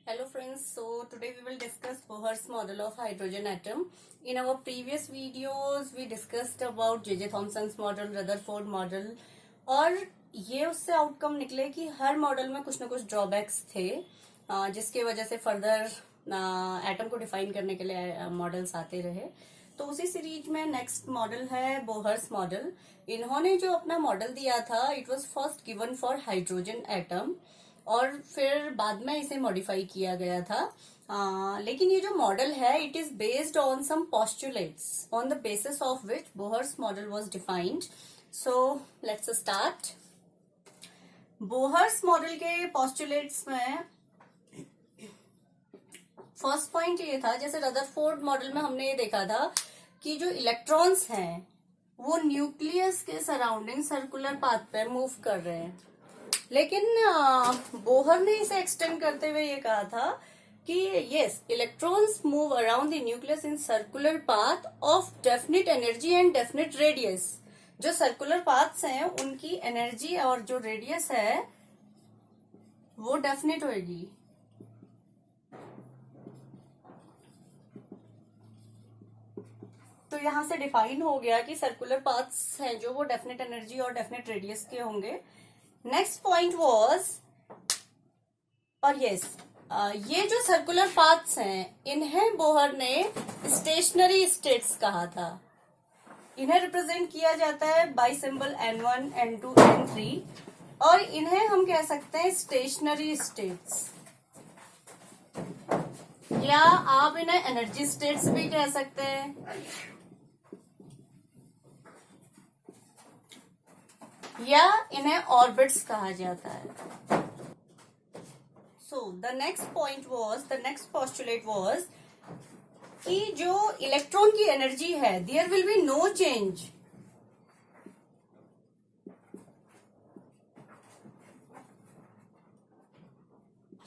Hello friends, so today we will discuss Bohr's model of hydrogen atom. In our previous videos we discussed about J.J. Thomson's model, Rutherford model और ये उससे outcome निकले कि हर model में कुछ ना कुछ ड्रॉबैक्स थे जिसके वजह से फर्दर एटम को डिफाइन करने के लिए मॉडल्स आते रहे। तो उसी सीरीज में नेक्स्ट मॉडल है बोहर्स मॉडल। इन्होंने जो अपना मॉडल दिया था it was first given for hydrogen atom और फिर बाद में इसे मॉडिफाई किया गया था। लेकिन ये जो मॉडल है it is based on some postulates on the basis of which Bohr's model was defined. So let's start. Bohr's model के पोस्टुलेट्स में फर्स्ट पॉइंट ये था, जैसे रदरफोर्ड मॉडल में हमने ये देखा था कि जो इलेक्ट्रॉन्स हैं वो न्यूक्लियस के सराउंडिंग सर्कुलर पाथ पे मूव कर रहे हैं। लेकिन बोहर ने इसे एक्सटेंड करते हुए ये कहा था कि yes, electrons move around the nucleus in circular path of definite energy and definite radius. जो सर्कुलर पाथ्स हैं उनकी एनर्जी और जो रेडियस है वो डेफिनिट होगी। तो यहां से डिफाइन हो गया कि सर्कुलर पाथ्स हैं जो वो डेफिनेट एनर्जी और डेफिनेट रेडियस के होंगे। नेक्स्ट पॉइंट वाज, और यस, ये जो सर्कुलर पाथ्स हैं इन्हें बोहर ने स्टेशनरी स्टेट्स कहा था। इन्हें रिप्रेजेंट किया जाता है bye symbol N1, N2, N3 और इन्हें हम कह सकते हैं स्टेशनरी स्टेट्स, या आप इन्हें एनर्जी स्टेट्स भी कह सकते हैं, या इन्हें ऑर्बिट्स कहा जाता है। So the next postulate was कि जो इलेक्ट्रॉन की एनर्जी है there will be no change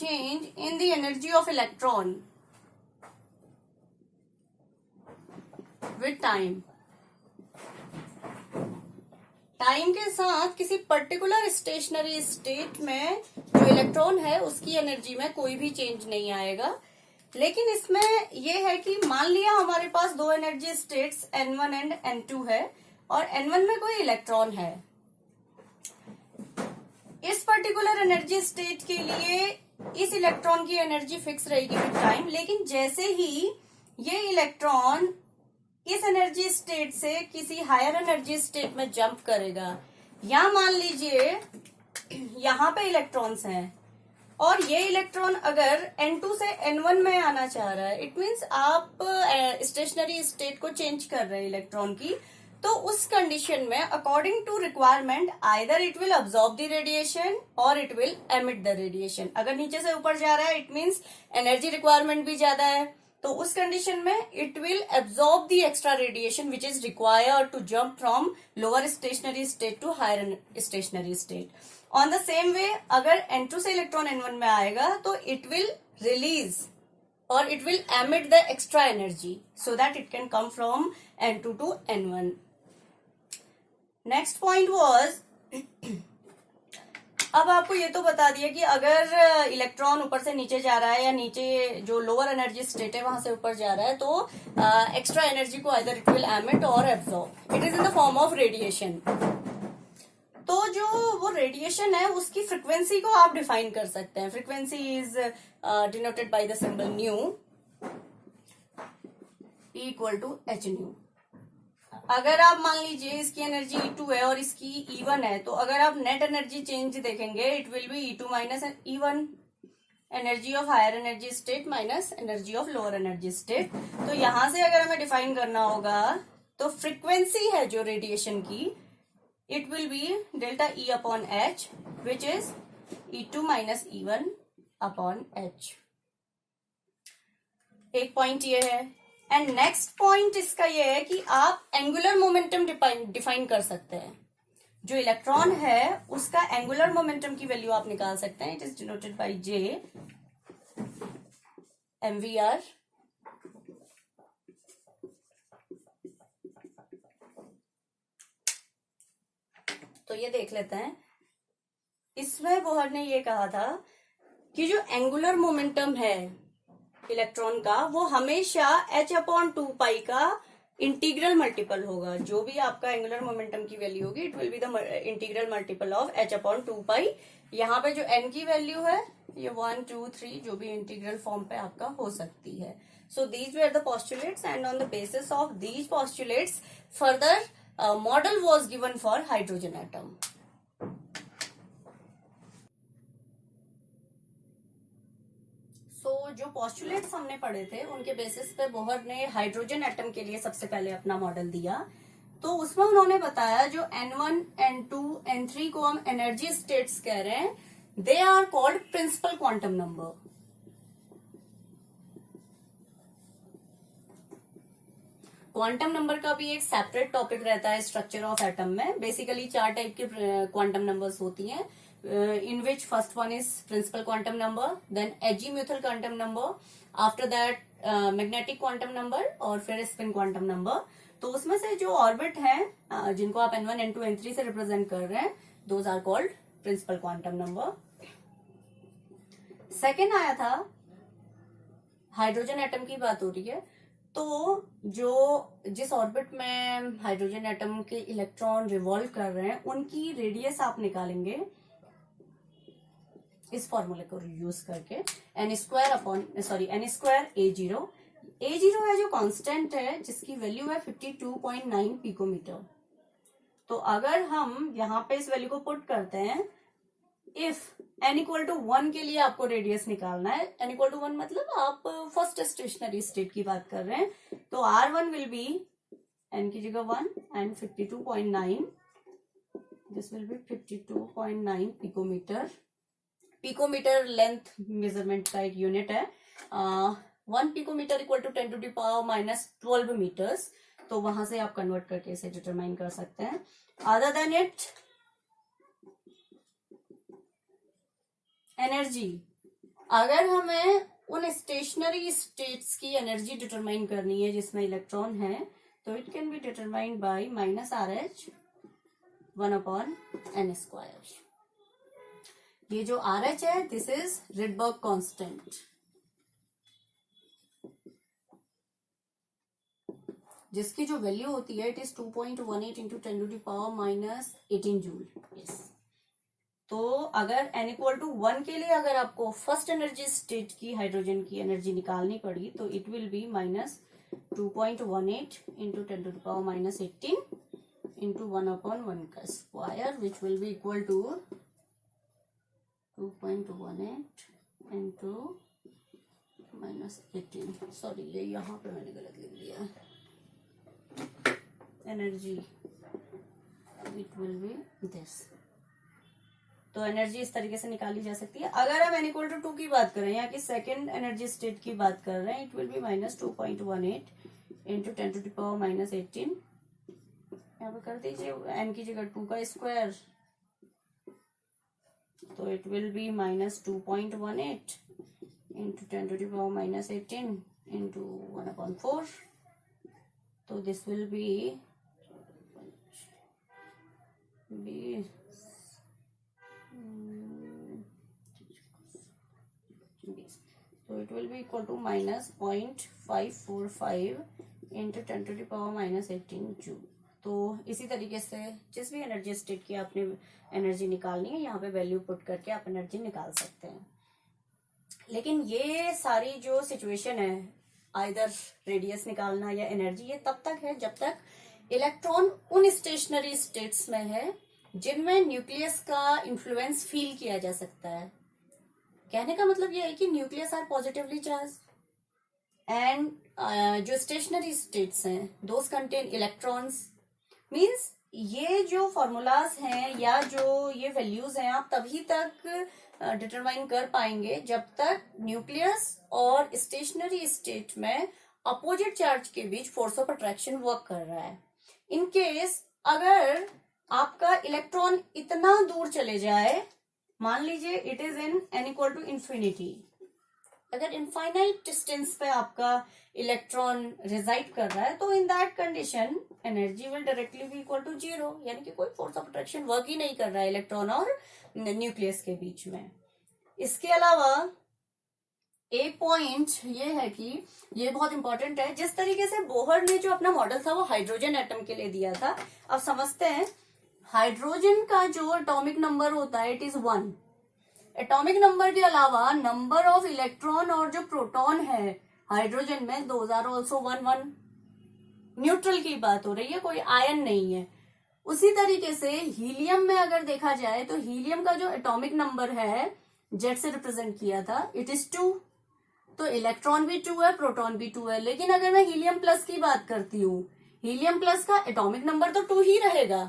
in the energy of electron with time के साथ किसी पर्टिकुलर स्टेशनरी स्टेट में जो इलेक्ट्रॉन है उसकी एनर्जी में कोई भी चेंज नहीं आएगा। लेकिन इसमें यह है कि मान लिया हमारे पास दो energy states N1 and N2 है और N1 में कोई इलेक्ट्रॉन है। इस पर्टिकुलर एनर्जी स्टेट के लिए इस इलेक्ट्रॉन की एनर्जी फिक्स रहेगी विद टाइम, लेकिन जैसे ही ये इलेक्ट्रॉन इस एनर्जी स्टेट से किसी हायर एनर्जी स्टेट में जंप करेगा, या मान लीजिए यहां पे इलेक्ट्रॉन्स हैं और ये इलेक्ट्रॉन अगर N2 से N1 में आना चाह रहा है, इट मीन्स आप स्टेशनरी स्टेट को चेंज कर रहे हैं इलेक्ट्रॉन की, तो उस कंडीशन में according to requirement either it will absorb the radiation और it will emit the radiation. अगर नीचे से ऊपर जा रहा है इट मीन्स एनर्जी रिक्वायरमेंट भी ज्यादा है, तो उस कंडीशन में it will absorb the extra radiation which is required to jump from lower stationary state to higher stationary state. On the same way अगर N2 से इलेक्ट्रॉन N1 में आएगा तो इट विल रिलीज और it will emit the extra energy so that it can come from N2 to N1। Next point was, अब आपको ये तो बता दिया कि अगर इलेक्ट्रॉन ऊपर से नीचे जा रहा है या नीचे जो लोअर एनर्जी स्टेट है वहां से ऊपर जा रहा है तो एक्स्ट्रा एनर्जी को आइदर इट विल एमिट और absorb. It is in the form of radiation. तो जो वो रेडिएशन है उसकी फ्रिक्वेंसी को आप डिफाइन कर सकते हैं। Frequency is denoted by the symbol nu equal to H nu. अगर आप मान लीजिए इसकी एनर्जी E2 है और इसकी E1 है, तो अगर आप नेट एनर्जी चेंज देखेंगे it will be E2 minus E1, energy of higher energy state minus energy of lower energy state. तो यहां से अगर हमें डिफाइन करना होगा तो फ्रीक्वेंसी है जो रेडिएशन की it will B delta E upon H which is E2 minus E1 upon H। एक पॉइंट ये है। एंड नेक्स्ट पॉइंट इसका ये है कि आप एंगुलर मोमेंटम डिफाइन कर सकते हैं। जो इलेक्ट्रॉन है उसका एंगुलर मोमेंटम की वैल्यू आप निकाल सकते हैं। It is denoted bye J MVR। तो ये देख लेते हैं। इसमें बोहर ने ये कहा था कि जो एंगुलर मोमेंटम है इलेक्ट्रॉन का वो हमेशा h/2 का इंटीग्रल मल्टीपल होगा। जो भी आपका एंगुलर मोमेंटम की वैल्यू होगी it will be the integral multiple of h/2। यहाँ पे जो n की वैल्यू है ये 1, 2, 3 जो भी इंटीग्रल फॉर्म पे आपका हो सकती है। So these were the postulates and on the basis of these postulates further model was given for hydrogen atom. जो पोस्टुलेट्स हमने पढ़े थे उनके बेसिस पे बोहर ने हाइड्रोजन एटम के लिए सबसे पहले अपना मॉडल दिया। तो उसमें उन्होंने बताया जो N1, N2, N3 को हम एनर्जी स्टेट्स कह रहे हैं, they are called principal quantum number. Quantum number का भी एक सेपरेट टॉपिक रहता है स्ट्रक्चर ऑफ एटम में। बेसिकली 4 टाइप के क्वांटम नंबर्स होती हैं, in which first one is principal quantum number, then azimuthal quantum number, after that magnetic quantum number और फिर spin quantum number। तो उसमें से जो ऑर्बिट हैं जिनको आप N1, N2, N3 से रिप्रेजेंट कर रहे हैं those are called principal quantum number। Second आया था हाइड्रोजन एटम की बात हो रही है, तो जो जिस ऑर्बिट में हाइड्रोजन एटम के इलेक्ट्रॉन रिवॉल्व कर रहे हैं उनकी रेडियस आप निकालेंगे इस फॉर्मूले को यूज करके n स्क्वायर A0। A0 है जो कांस्टेंट है जिसकी वैल्यू है 52.9 पिकोमीटर। तो अगर हम यहाँ पे इस वैल्यू को पुट करते हैं, इफ n = 1 के लिए आपको रेडियस निकालना है, n = 1 मतलब आप फर्स्ट स्टेशनरी स्टेट की बात कर रहे हैं, तो R1 विल बी n की जगह 1 and 52.9, this will be 52.9 picometer. Picometer length measurement का एक यूनिट है। 1 पिकोमीटर = 10⁻⁻12 मीटर्स। तो वहां से आप कन्वर्ट करके इसे डिटरमाइन कर सकते हैं। अदर देन इट एनर्जी, अगर हमें उन स्टेशनरी स्टेट्स की एनर्जी डिटरमाइन करनी है जिसमें इलेक्ट्रॉन है, तो it can be determined by -RH 1/n²। ये जो RH है दिस इज रिडबर्ग कांस्टेंट, जिसकी जो वैल्यू होती है इट इज 2.18 × 10⁻⁻18 जूल। यस, तो अगर n = 1 के लिए अगर आपको फर्स्ट एनर्जी स्टेट की हाइड्रोजन की एनर्जी निकालनी पड़ी तो इट विल बी -2.18 × 10⁻⁻18 × 1/1 का square, which will be equal to 2.18 × -18। Sorry, ये यहाँ पे मैंने गलत लिख दिया। Energy it will be this. तो एनर्जी इस तरीके से निकाली जा सकती है। अगर हम n = 2 की बात करें, यहाँ की सेकेंड एनर्जी स्टेट की बात कर रहे हैं, इट विल बी -2.18 × 10⁻⁻18। यहाँ पे कर दीजिए n की जगह 2 का स्क्वायर, तो इट विल बी -2.18 × 10⁻⁻18 × 1/4। तो this will B so it will be equal to -0.545 × 10⁻⁻18 joule. तो इसी तरीके से जिस भी एनर्जी स्टेट की आपने एनर्जी निकालनी है, यहाँ पे वैल्यू पुट करके आप एनर्जी निकाल सकते हैं। लेकिन ये सारी जो सिचुएशन है, आइदर रेडियस निकालना या एनर्जी, ये तब तक है जब तक इलेक्ट्रॉन उन स्टेशनरी स्टेट्स में है जिनमें न्यूक्लियस का इन्फ्लुएंस फील किया जा सकता है। कहने का मतलब यह है कि nucleus are positively charge and जो स्टेशनरी स्टेट्स हैं दोज कंटेन इलेक्ट्रॉन्स। मीन्स ये जो फॉर्मूलाज हैं या जो ये वैल्यूज हैं आप तभी तक डिटरमाइन कर पाएंगे जब तक न्यूक्लियस और स्टेशनरी स्टेट में अपोजिट चार्ज के बीच फोर्स ऑफ अट्रैक्शन वर्क कर रहा है। इन केस अगर आपका इलेक्ट्रॉन इतना दूर चले जाए, मान लीजिए it is in n = infinity, अगर इनफाइनाइट डिस्टेंस पे आपका इलेक्ट्रॉन रिजाइड कर रहा है, तो in that condition energy will directly be equal to 0, यानी कि कोई फोर्स ऑफ अट्रैक्शन वर्क ही नहीं कर रहा है इलेक्ट्रॉन और न्यूक्लियस के बीच में। इसके अलावा एक पॉइंट ये है कि ये बहुत इंपॉर्टेंट है, जिस तरीके से बोहर ने जो अपना मॉडल था वो हाइड्रोजन एटम के लिए दिया था, अब समझते हैं हाइड्रोजन का जो एटॉमिक नंबर होता है इट इज 1। एटॉमिक नंबर के अलावा नंबर ऑफ इलेक्ट्रॉन और जो प्रोटॉन है हाइड्रोजन में दोज आर ऑल्सो 1 1। न्यूट्रल की बात हो रही है, कोई आयन नहीं है। उसी तरीके से हीलियम में अगर देखा जाए तो हीलियम का जो एटॉमिक नंबर है जेड से रिप्रेजेंट किया था इट इज 2। तो इलेक्ट्रॉन भी 2 है, प्रोटॉन भी 2 है। लेकिन अगर मैं हीलियम प्लस की बात करती हूँ, हीलियम प्लस का एटॉमिक नंबर तो 2 ही रहेगा,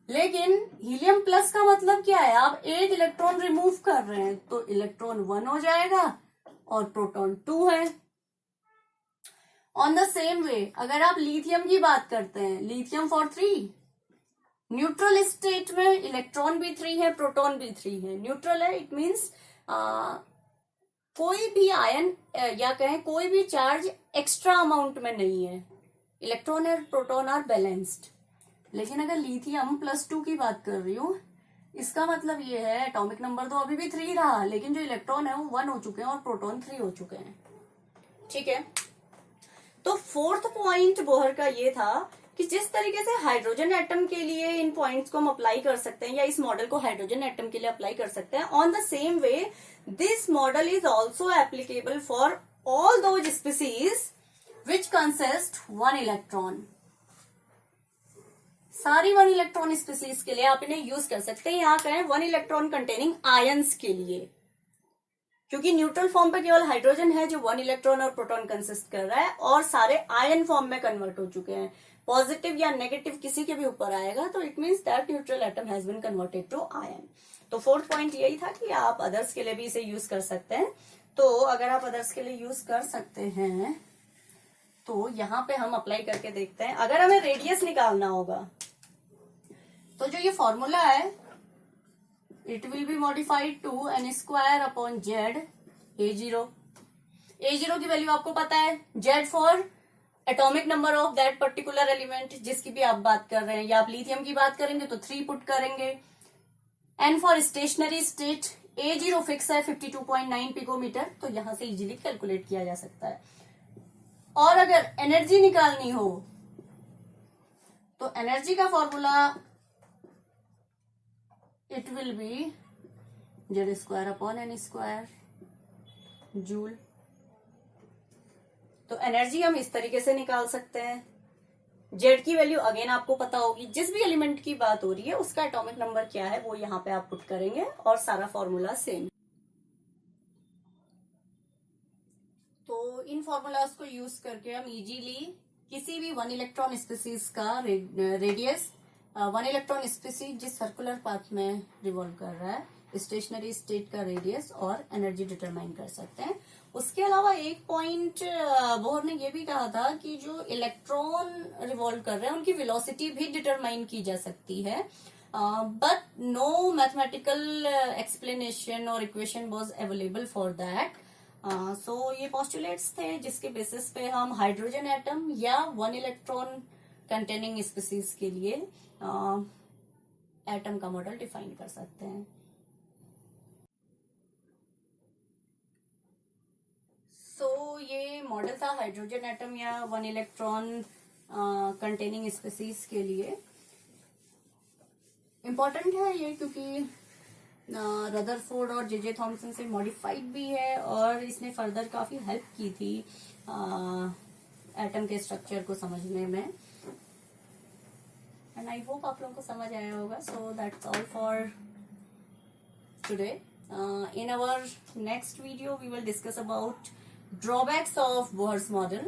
लेकिन हीलियम प्लस का मतलब क्या है, आप एक इलेक्ट्रॉन रिमूव कर रहे हैं तो इलेक्ट्रॉन 1 हो जाएगा और प्रोटॉन 2 है। ऑन द सेम वे अगर आप लिथियम की बात करते हैं, लिथियम फॉर 3, न्यूट्रल स्टेट में इलेक्ट्रॉन भी 3 है, प्रोटॉन भी 3 है। न्यूट्रल है इट मीन्स कोई भी आयन या कहें कोई भी चार्ज एक्स्ट्रा अमाउंट में नहीं है, इलेक्ट्रॉन और प्रोटॉन आर बैलेंस्ड। लेकिन अगर लिथियम +2 की बात कर रही हूं, इसका मतलब ये है एटॉमिक नंबर तो अभी भी 3 रहा, लेकिन जो इलेक्ट्रॉन है वो 1 हो चुके हैं और प्रोटॉन 3 हो चुके हैं। ठीक है, तो फोर्थ पॉइंट बोहर का ये था कि जिस तरीके से हाइड्रोजन एटम के लिए इन पॉइंट्स को हम अप्लाई कर सकते हैं या इस मॉडल को हाइड्रोजन एटम के लिए अप्लाई कर सकते हैं, on the same way this model is also applicable for all those species which consist 1 electron. सारी 1 इलेक्ट्रॉन स्पीसीज के लिए आप इन्हें यूज कर सकते हैं। यहाँ कहें 1 इलेक्ट्रॉन कंटेनिंग आयंस के लिए, क्योंकि न्यूट्रल फॉर्म पे केवल हाइड्रोजन है जो 1 इलेक्ट्रॉन और प्रोटॉन कंसिस्ट कर रहा है, और सारे आयन फॉर्म में कन्वर्ट हो चुके हैं। पॉजिटिव या नेगेटिव किसी के भी ऊपर आएगा तो it means that neutral atom has been converted to ion. तो फोर्थ पॉइंट यही था कि आप अदर्स के लिए भी इसे यूज कर सकते हैं। तो अगर आप अदर्स के लिए यूज कर सकते हैं तो यहाँ पे हम अप्लाई करके देखते हैं। अगर हमें रेडियस निकालना होगा तो जो ये फॉर्मूला है it will be modified to n² upon z a0। a0 की वैल्यू आपको पता है, z for atomic number of that particular element जिसकी भी आप बात कर रहे हैं, या आप लिथियम की बात करेंगे तो 3 पुट करेंगे। n for stationery state, a0 fix है 52.9 पिकोमीटर, तो यहां से इजीली कैलकुलेट किया जा सकता है। और अगर एनर्जी निकालनी हो तो एनर्जी का formula it will B z² upon n² joule. तो एनर्जी हम इस तरीके से निकाल सकते हैं। जेड की वैल्यू अगेन आपको पता होगी, जिस भी एलिमेंट की बात हो रही है उसका एटॉमिक नंबर क्या है वो यहाँ पे आप पुट करेंगे और सारा फॉर्मूला सेम। तो इन फॉर्मूलाज को यूज करके हम इजीली किसी भी 1 इलेक्ट्रॉन स्पीसीज का रेडियस, 1 इलेक्ट्रॉन स्पीसीज जिस सर्कुलर पाथ में रिवॉल्व कर रहा है, स्टेशनरी स्टेट का रेडियस और एनर्जी डिटरमाइन कर सकते हैं। उसके अलावा एक पॉइंट बोहर ने यह भी कहा था कि जो इलेक्ट्रॉन रिवॉल्व कर रहे हैं उनकी वेलोसिटी भी डिटरमाइन की जा सकती है, बट नो मैथमेटिकल एक्सप्लेनेशन और equation was available for that. So ये पोस्टुलेट्स थे जिसके बेसिस पे हम हाइड्रोजन एटम या 1 इलेक्ट्रॉन कंटेनिंग स्पीसीज के लिए एटम का मॉडल डिफाइन कर सकते हैं। ये मॉडल था हाइड्रोजन एटम या 1 इलेक्ट्रॉन कंटेनिंग स्पीसीज के लिए। इम्पॉर्टेंट है ये क्योंकि रदरफोर्ड और जे थॉमसन से मॉडिफाइड भी है और इसने फर्दर काफी हेल्प की थी एटम के स्ट्रक्चर को समझने में। एंड आई होप आप लोगों को समझ आया होगा। So that's all for today. In our next video we will discuss about drawbacks of Bohr's model.